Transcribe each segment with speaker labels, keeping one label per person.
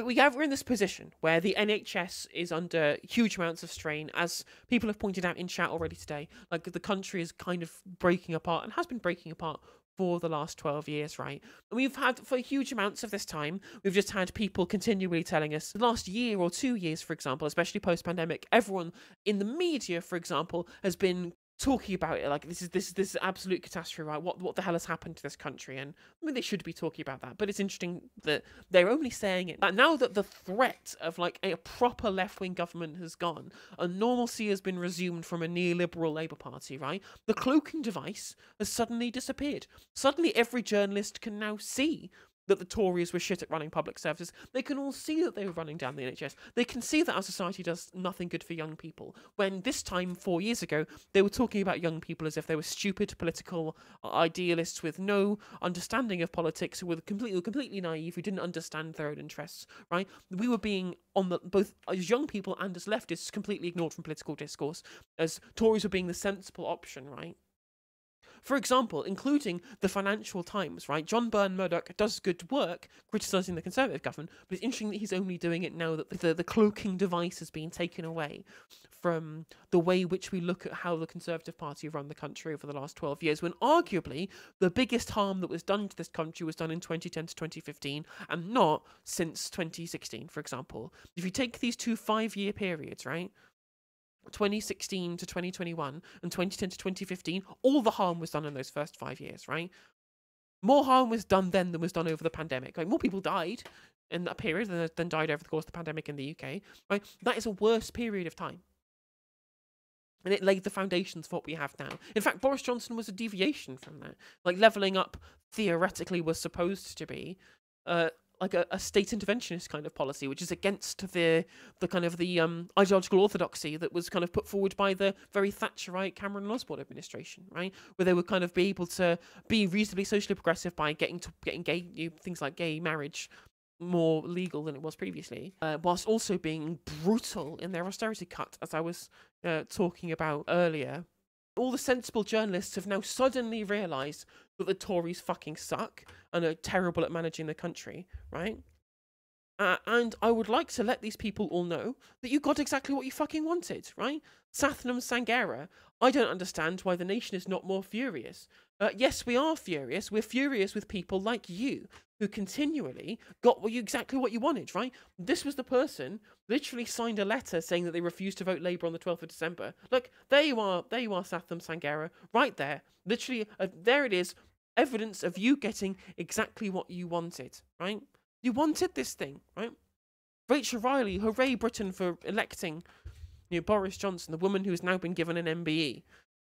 Speaker 1: we're in this position where the NHS is under huge amounts of strain, as people have pointed out in chat already today. Like, the country is kind of breaking apart and has been breaking apart for the last 12 years, right? And we've had, for huge amounts of this time, we've just had people continually telling us, the last year or 2 years, for example, especially post-pandemic, everyone in the media, for example, has been talking about it like this is absolute catastrophe, right? What the hell has happened to this country? And I mean, they should be talking about that, but it's interesting that they're only saying it now that the threat of like a proper left-wing government has gone and normalcy has been resumed from a neoliberal Labour Party, right? The cloaking device has suddenly disappeared. Suddenly every journalist can now see that the Tories were shit at running public services. They can all see that they were running down the NHS. They can see that our society does nothing good for young people. When this time, 4 years ago, they were talking about young people as if they were stupid political idealists with no understanding of politics, who were completely naive, who didn't understand their own interests, right? We were being, both as young people and as leftists, completely ignored from political discourse, as Tories were being the sensible option, right? For example, including the Financial Times, right? John Byrne Murdoch does good work criticising the Conservative government, but it's interesting that he's only doing it now that the cloaking device has been taken away from the way which we look at how the Conservative Party have run the country over the last 12 years, when arguably the biggest harm that was done to this country was done in 2010 to 2015, and not since 2016, for example. If you take these two 5-year periods, right? 2016 to 2021 and 2010 to 2015, all the harm was done in those first 5 years, right? More harm was done then than was done over the pandemic. Like, more people died in that period than died over the course of the pandemic in the UK, right? That is a worse period of time. And it laid the foundations for what we have now. In fact, Boris Johnson was a deviation from that. Like, levelling up theoretically was supposed to be like a state interventionist kind of policy, which is against the kind of the ideological orthodoxy that was kind of put forward by the very Thatcherite Cameron and Osborne administration, right? Where they would kind of be able to be reasonably socially progressive by getting gay, things like gay marriage more legal than it was previously, whilst also being brutal in their austerity cut, as I was talking about earlier. All the sensible journalists have now suddenly realised that the Tories fucking suck and are terrible at managing the country, right? And I would like to let these people all know that you got exactly what you fucking wanted, right? Sathnam Sanghera, I don't understand why the nation is not more furious. Yes, we are furious. We're furious with people like you who continually got exactly what you wanted, right? This was the person literally signed a letter saying that they refused to vote Labour on the 12th of December. Look, there you are, Sathnam Sanghera, right there. Literally, there it is, evidence of you getting exactly what you wanted, right? You wanted this thing, right? Rachel Riley, hooray Britain for electing Boris Johnson, the woman who has now been given an MBE.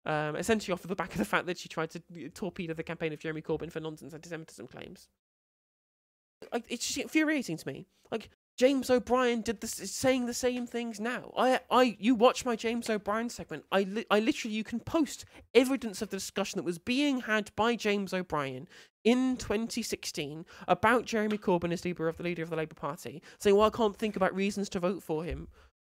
Speaker 1: Essentially off of the back of the fact that she tried to torpedo the campaign of Jeremy Corbyn for nonsense anti-Semitism claims. It's just infuriating to me. Like, James O'Brien is saying the same things now. You watch my James O'Brien segment. I literally, you can post evidence of the discussion that was being had by James O'Brien in 2016 about Jeremy Corbyn as leader of the Labour Party, saying, well, I can't think about reasons to vote for him.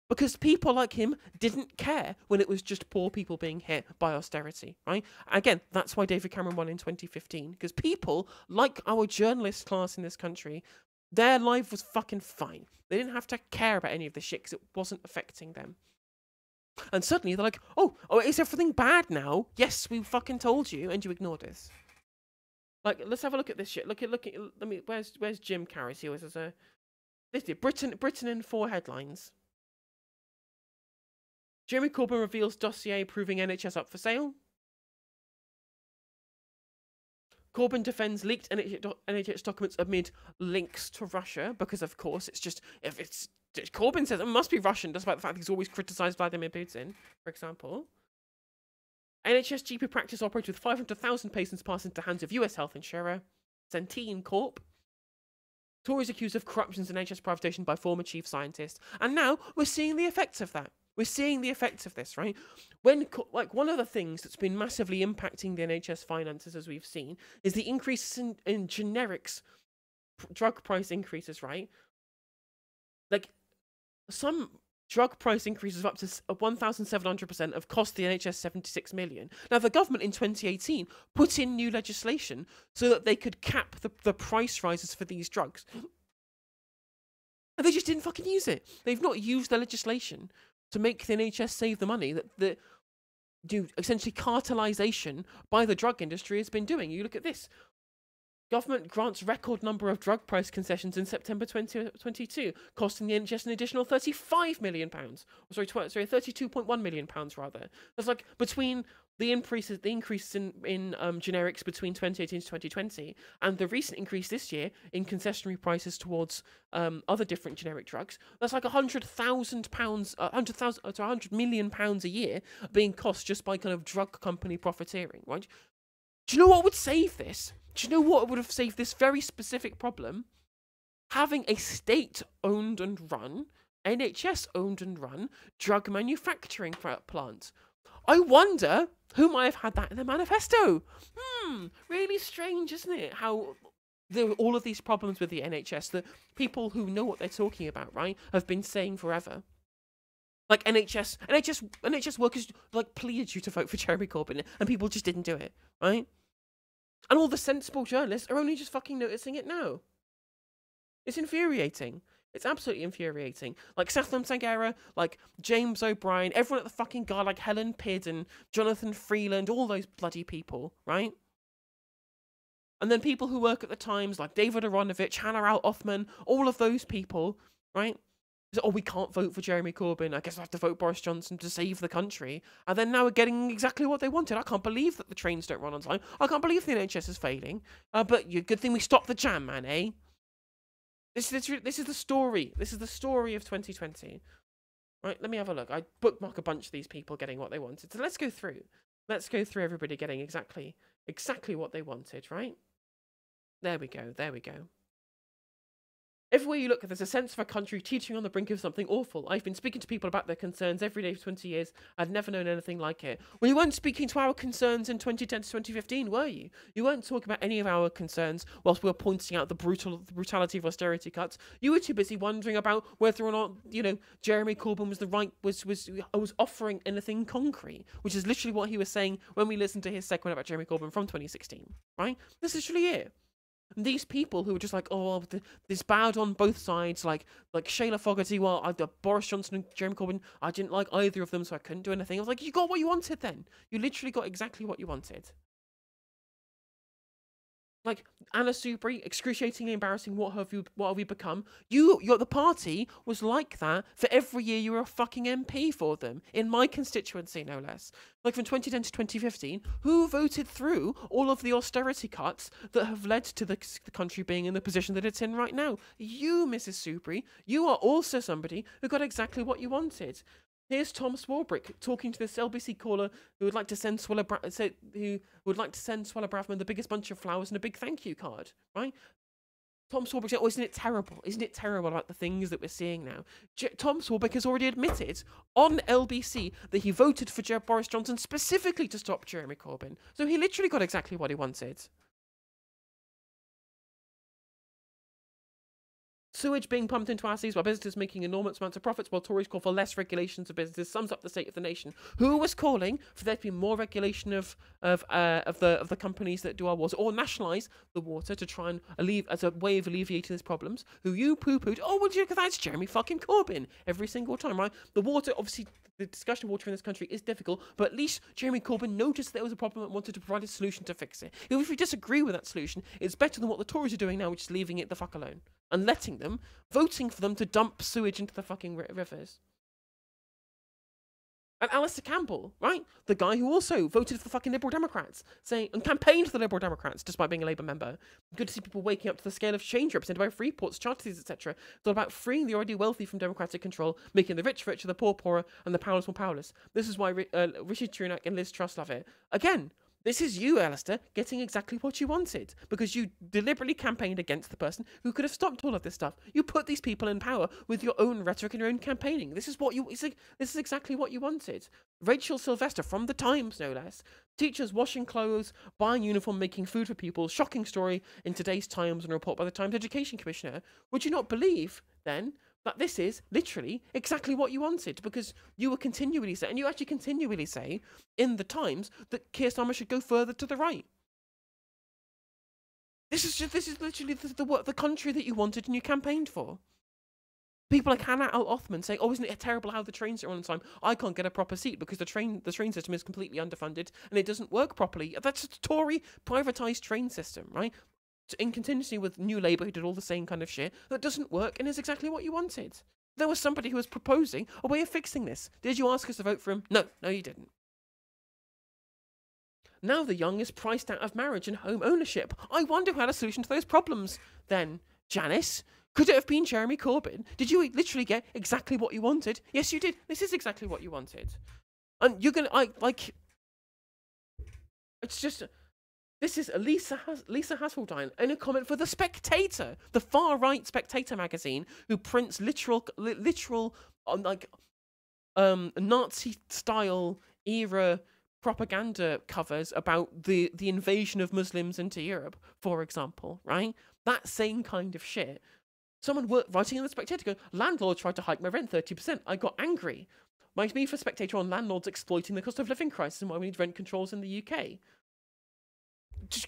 Speaker 1: Because people like him didn't care when it was just poor people being hit by austerity, right? Again, that's why David Cameron won in 2015. Because people, like our journalist class in this country, their life was fucking fine. They didn't have to care about any of this shit because it wasn't affecting them. And suddenly they're like, oh, is everything bad now? Yes, we fucking told you, and you ignored us. Like, let's have a look at this shit. Look at. Let me. Where's Jim Carrey? He always has a. This is Britain in 4 headlines. Jeremy Corbyn reveals dossier proving NHS up for sale. Corbyn defends leaked NHS documents amid links to Russia, because of course Corbyn says it must be Russian, despite the fact that he's always criticised Vladimir Putin, for example. NHS GP practice operates with 500,000 patients passed into hands of US health insurer Centene Corp. Tories accused of corruption in NHS privatisation by former chief scientist, and now we're seeing the effects of that. We're seeing the effects of this, right? When, like, one of the things that's been massively impacting the NHS finances, as we've seen, is the increase in generics drug price increases, right? Like, some drug price increases of up to 1,700% have cost the NHS 76 million. Now, the government in 2018 put in new legislation so that they could cap the price rises for these drugs. And they just didn't fucking use it. They've not used the legislation to make the NHS save the money that the essentially cartelisation by the drug industry has been doing. You look at this. Government grants record number of drug price concessions in September 2022, costing the NHS an additional £35 million. Sorry, £32.1 million rather. That's like between the increases in generics between 2018 to 2020 and the recent increase this year in concessionary prices towards other different generic drugs. That's like £100,000, £100 million a year being cost just by kind of drug company profiteering, right? Do you know what would save this? Do you know what would have saved this very specific problem? Having a state-owned and run, NHS-owned and run, drug manufacturing plant. I wonder who might have had that in the manifesto. Really strange, isn't it? How there were all of these problems with the NHS that people who know what they're talking about, right, have been saying forever. Like NHS workers like pleaded you to vote for Jeremy Corbyn, and people just didn't do it, right? And all the sensible journalists are only just fucking noticing it now. It's infuriating. It's absolutely infuriating. Like Sathnam Sanghera, like James O'Brien, everyone at the fucking guard, like Helen Pidd and Jonathan Freeland, all those bloody people, right? And then people who work at the Times, like David Aronovich, Hannah Al-Othman, all of those people, right? So, oh, we can't vote for Jeremy Corbyn. I guess I have to vote Boris Johnson to save the country. And then now we're getting exactly what they wanted. I can't believe that the trains don't run on time. I can't believe the NHS is failing. But good thing we stopped the jam, man, eh? This is the story. This is the story of 2020. Right, let me have a look. I bookmark a bunch of these people getting what they wanted. So let's go through. Let's go through everybody getting exactly what they wanted, right? There we go. There we go. Everywhere you look, there's a sense of a country teetering on the brink of something awful. I've been speaking to people about their concerns every day for 20 years. I'd never known anything like it. Well, you weren't speaking to our concerns in 2010 to 2015, were you? You weren't talking about any of our concerns whilst we were pointing out the brutality of austerity cuts. You were too busy wondering about whether or not, Jeremy Corbyn was offering anything concrete, which is literally what he was saying when we listened to his segment about Jeremy Corbyn from 2016, right? That's literally it. And these people who were just like, oh, this bad on both sides, like Shayla Fogarty, Boris Johnson and Jeremy Corbyn, I didn't like either of them, so I couldn't do anything. I was like, you got what you wanted then. You literally got exactly what you wanted. Like, Anna Soubry, excruciatingly embarrassing, what have you become? The party was like that for every year you were a fucking MP for them, in my constituency, no less. Like, from 2010 to 2015, who voted through all of the austerity cuts that have led to the country being in the position that it's in right now? You, Mrs. Soubry, you are also somebody who got exactly what you wanted. Here's Tom Swarbrick talking to this LBC caller who would like to send Suella Braverman the biggest bunch of flowers and a big thank you card, right? Tom Swarbrick said, oh, isn't it terrible? Isn't it terrible about the things that we're seeing now? Tom Swarbrick has already admitted on LBC that he voted for Boris Johnson specifically to stop Jeremy Corbyn. So he literally got exactly what he wanted. Sewage being pumped into our seas by businesses making enormous amounts of profits while Tories call for less regulations of businesses sums up the state of the nation. Who was calling for there to be more regulation of the companies that do our waters, or nationalise the water to try and as a way of alleviating these problems? Who you poo-pooed? Oh, well, that's Jeremy fucking Corbyn every single time, right? The water, obviously, the discussion of water in this country is difficult, but at least Jeremy Corbyn noticed there was a problem and wanted to provide a solution to fix it. Even if we disagree with that solution, it's better than what the Tories are doing now, which is leaving it the fuck alone and letting them, voting for them to dump sewage into the fucking rivers. And Alistair Campbell, right? The guy who also voted for the fucking Liberal Democrats, and campaigned for the Liberal Democrats despite being a Labour member. Good to see people waking up to the scale of change represented by Freeports, Charters, etc. It's all about freeing the already wealthy from democratic control, making the rich richer, the poor poorer, and the powerless more powerless. This is why Rishi Sunak and Liz Truss love it. Again, this is you, Alistair, getting exactly what you wanted, because you deliberately campaigned against the person who could have stopped all of this stuff. You put these people in power with your own rhetoric and your own campaigning. This is exactly what you wanted. Rachel Sylvester from The Times, no less. Teachers washing clothes, buying uniform, making food for people. Shocking story in today's Times and a report by the Times Education Commissioner. Would you not believe, then, that this is literally exactly what you wanted, because you were continually saying, and you actually continually say in the Times, that Keir Starmer should go further to the right. This is literally the country that you wanted and you campaigned for. People like Hannah Al-Othman saying, "Oh, isn't it terrible how the trains are on time? I can't get a proper seat because the train system is completely underfunded and it doesn't work properly." That's a Tory privatized train system, right? In continuity with New Labour, who did all the same kind of shit that doesn't work and is exactly what you wanted. There was somebody who was proposing a way of fixing this. Did you ask us to vote for him? No, you didn't. Now the young is priced out of marriage and home ownership. I wonder who had a solution to those problems then, Janice. Could it have been Jeremy Corbyn? Did you literally get exactly what you wanted? Yes, you did. This is exactly what you wanted. And you're gonna, it's just, this is Lisa Hasseltine in a comment for The Spectator, the far-right Spectator magazine, who prints literal, Nazi-style era propaganda covers about the invasion of Muslims into Europe, for example, right? That same kind of shit. Someone writing in The Spectator going, "Landlords tried to hike my rent 30%. I got angry." Reminds me for Spectator on landlords exploiting the cost of living crisis and why we need rent controls in the UK.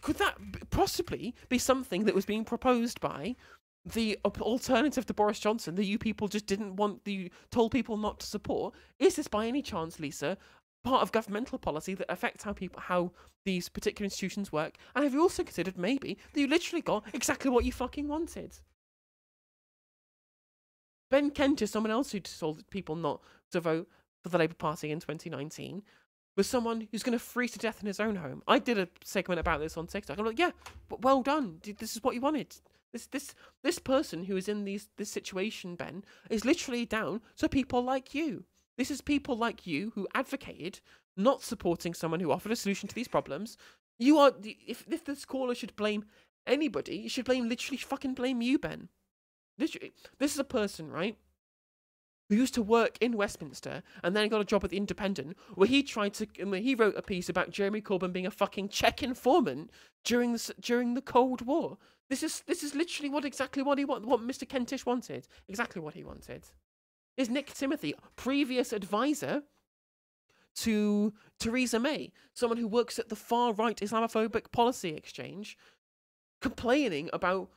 Speaker 1: Could that possibly be something that was being proposed by the alternative to Boris Johnson that you people just didn't want, told people not to support? Is this by any chance, Lisa, part of governmental policy that affects how these particular institutions work? And have you also considered maybe that you literally got exactly what you fucking wanted? Ben Kent is someone else who told people not to vote for the Labour Party in 2019. Was someone who's going to freeze to death in his own home. I did a segment about this on TikTok. I'm like, yeah, well done. This is what you wanted. This person who is in this situation, Ben, is literally down to people like you. This is people like you who advocated not supporting someone who offered a solution to these problems. You are, if this caller should blame anybody, you should literally fucking blame you, Ben. Literally, this is a person, right, who used to work in Westminster and then got a job at the Independent, where he wrote a piece about Jeremy Corbyn being a fucking Czech informant during the Cold War. This is literally what Mr. Kentish wanted. Exactly what he wanted. Is Nick Timothy, previous advisor to Theresa May, someone who works at the far-right Islamophobic policy exchange, complaining about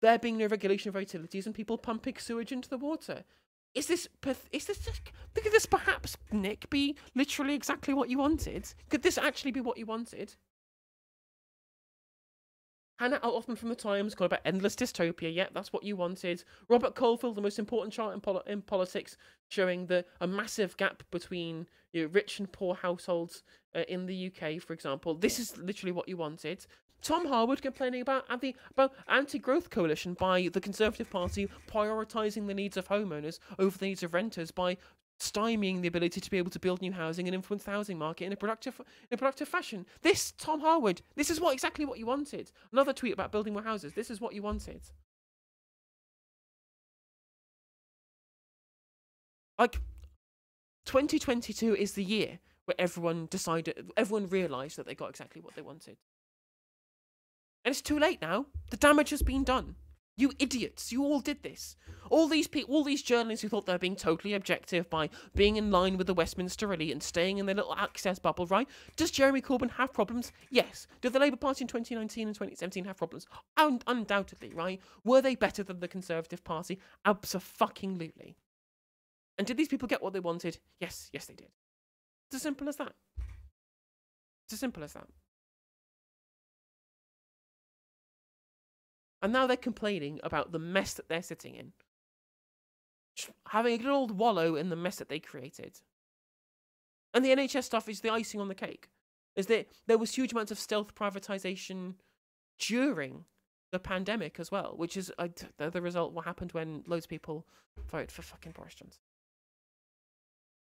Speaker 1: there being no regulation of utilities and people pumping sewage into the water? Could this perhaps, Nick, be literally exactly what you wanted? Could this actually be what you wanted? Hannah Al-Othman from The Times called about endless dystopia. Yeah, that's what you wanted. Robert Caulfield, the most important chart in politics, showing a massive gap between rich and poor households in the UK, for example. This is literally what you wanted. Tom Harwood complaining about anti-growth coalition by the Conservative Party prioritising the needs of homeowners over the needs of renters by stymieing the ability to be able to build new housing and influence the housing market in a productive fashion. This, Tom Harwood, this is exactly what you wanted. Another tweet about building more houses. This is what you wanted. 2022 is the year where everyone realised that they got exactly what they wanted. And it's too late now. The damage has been done. You idiots, you all did this. All these journalists who thought they were being totally objective by being in line with the Westminster elite and staying in their little access bubble, right? Does Jeremy Corbyn have problems? Yes. Did the Labour Party in 2019 and 2017 have problems? Undoubtedly, right? Were they better than the Conservative Party? Abso-fucking-lutely. And did these people get what they wanted? Yes, they did. It's as simple as that. It's as simple as that. And now they're complaining about the mess that they're sitting in. Having a good old wallow in the mess that they created. And the NHS stuff is the icing on the cake. There was huge amounts of stealth privatisation during the pandemic as well, which is the result of what happened when loads of people voted for fucking Boris Johnson.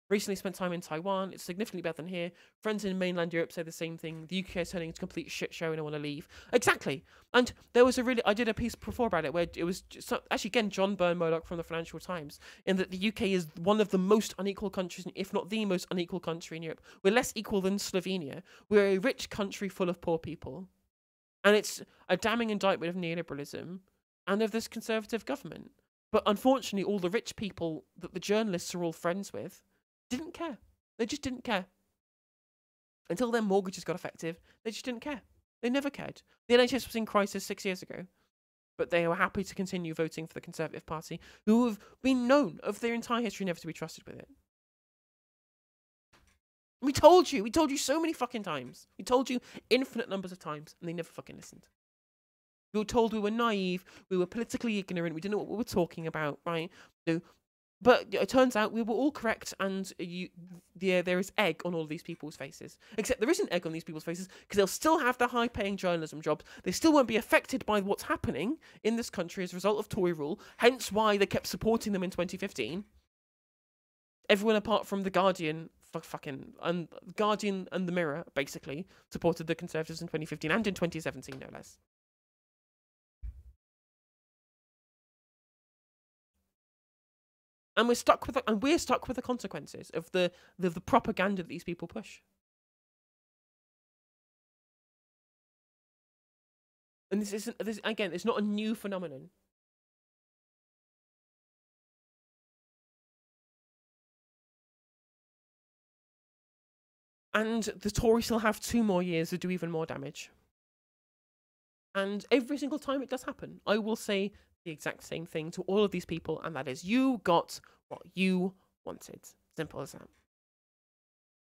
Speaker 1: Recently spent time in Taiwan. It's significantly better than here. Friends in mainland Europe say the same thing. The UK is turning into a complete shit show and I want to leave. Exactly. And there was I did a piece before about it where it was actually, again, John Byrne-Murdoch from the Financial Times, in that the UK is one of the most unequal countries, if not the most unequal country in Europe. We're less equal than Slovenia. We're a rich country full of poor people. And it's a damning indictment of neoliberalism and of this Conservative government. But unfortunately, all the rich people that the journalists are all friends with didn't care. They just didn't care. Until their mortgages got effective, they just didn't care. They never cared. The NHS was in crisis 6 years ago. but they were happy to continue voting for the Conservative Party, who have been known of their entire history never to be trusted with it. We told you so many fucking times. We told you infinite numbers of times, and they never fucking listened. We were told we were naive, we were politically ignorant, we didn't know what we were talking about, right? So, but it turns out we were all correct, and there is egg on all of these people's faces. Except there isn't egg on these people's faces, because they'll still have their high-paying journalism jobs. They still won't be affected by what's happening in this country as a result of Tory rule, hence why they kept supporting them in 2015. Everyone apart from The Guardian, Guardian and The Mirror, basically, supported the Conservatives in 2015 and in 2017, no less. And we're stuck with the consequences of the propaganda that these people push. And this again, it's not a new phenomenon. And the Tories still have 2 more years to do even more damage. And every single time it does happen, I will say the exact same thing to all of these people, and that is, you got what you wanted. Simple as that.